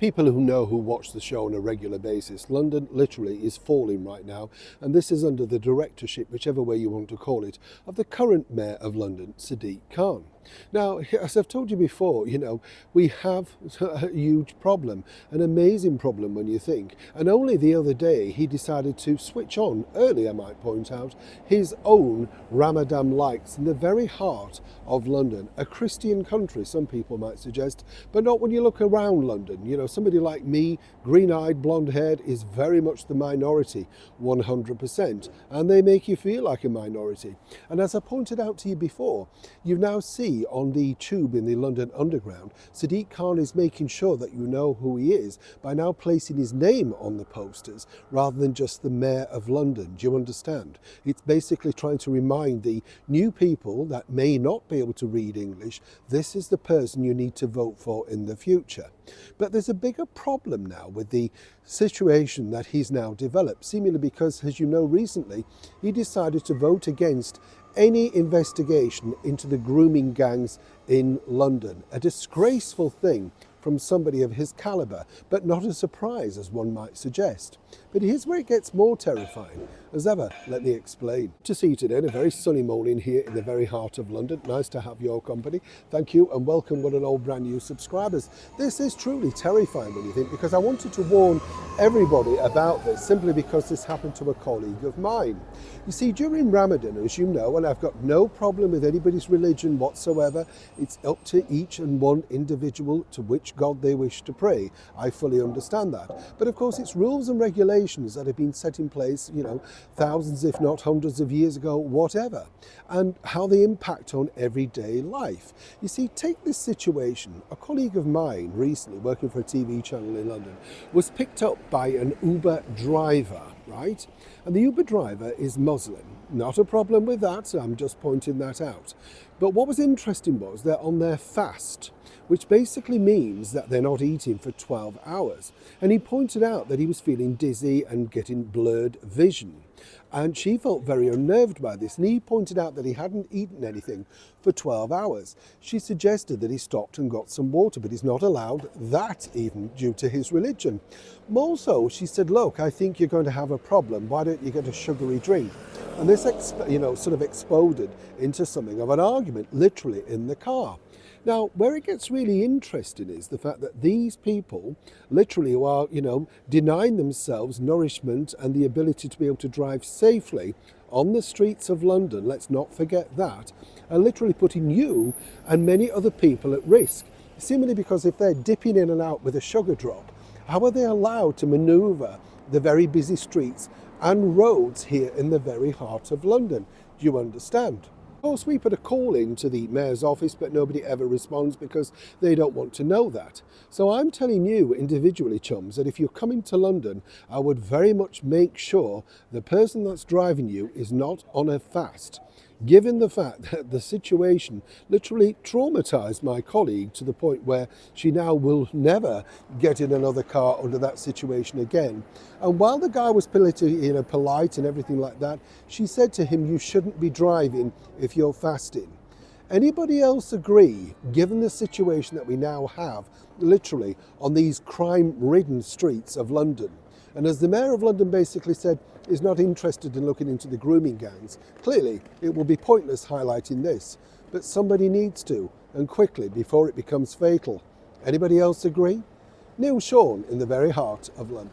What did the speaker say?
people who watch the show on a regular basis, London literally is falling right now, and this is under the directorship, whichever way you want to call it, of the current Mayor of London, Sadiq Khan. Now, as I've told you before, we have a huge problem, an amazing problem when you think. And only the other day he decided to switch on, early I might point out, his own Ramadan lights in the very heart of London, a Christian country, some people might suggest, but not when you look around London. Somebody like me, green-eyed, blonde-haired, is very much the minority, 100%, and they make you feel like a minority. And as I pointed out to you before, you now see on the tube in the London Underground, Sadiq Khan is making sure that you know who he is by now placing his name on the posters rather than just the Mayor of London. Do you understand? It's basically trying to remind the new people that may not be able to read English, this is the person you need to vote for in the future. But there's a bigger problem now with the situation that he's now developed, seemingly because, as you know, recently he decided to vote against any investigation into the grooming gangs in London. A disgraceful thing from somebody of his calibre, but not a surprise, as one might suggest. But here's where it gets more terrifying. As ever, let me explain. To see you today in a very sunny morning here in the very heart of London. Nice to have your company. Thank you and welcome one and all brand new subscribers. This is truly terrifying when you think, because I wanted to warn everybody about this simply because this happened to a colleague of mine. You see, during Ramadan, as you know, and I've got no problem with anybody's religion whatsoever, it's up to each and one individual to which God they wish to pray. I fully understand that. But of course, it's rules and regulations that have been set in place, thousands, if not hundreds of years ago, whatever, and how they impact on everyday life. You see, take this situation. A colleague of mine recently, working for a TV channel in London, was picked up by an Uber driver, right? And the Uber driver is Muslim. Not a problem with that, so I'm just pointing that out. But what was interesting was they're on their fast, which basically means that they're not eating for 12 hours. And he pointed out that he was feeling dizzy and getting blurred vision. And she felt very unnerved by this, and he pointed out that he hadn't eaten anything for 12 hours. She suggested that he stopped and got some water, but he's not allowed that even due to his religion. More so, she said, look, I think you're going to have a problem. Why don't you get a sugary drink? And this sort of exploded into something of an argument, literally in the car. Now, where it gets really interesting is the fact that these people, literally who are, denying themselves nourishment and the ability to be able to drive safely on the streets of London, let's not forget that, are literally putting you and many other people at risk. Seemingly because if they're dipping in and out with a sugar drop, how are they allowed to manoeuvre the very busy streets and roads here in the very heart of London? Do you understand? Of course, we put a call into the Mayor's office, but nobody ever responds because they don't want to know that. So I'm telling you individually, chums, that if you're coming to London, I would very much make sure the person that's driving you is not on a fast, given the fact that the situation literally traumatized my colleague to the point where she now will never get in another car under that situation again. And while the guy was polite and everything like that, she said to him, you shouldn't be driving if you're fasting. Anybody else agree, given the situation that we now have literally on these crime-ridden streets of London? And as the Mayor of London basically said, is not interested in looking into the grooming gangs. Clearly, it will be pointless highlighting this, but somebody needs to, and quickly, before it becomes fatal. Anybody else agree? Neil Sean in the very heart of London.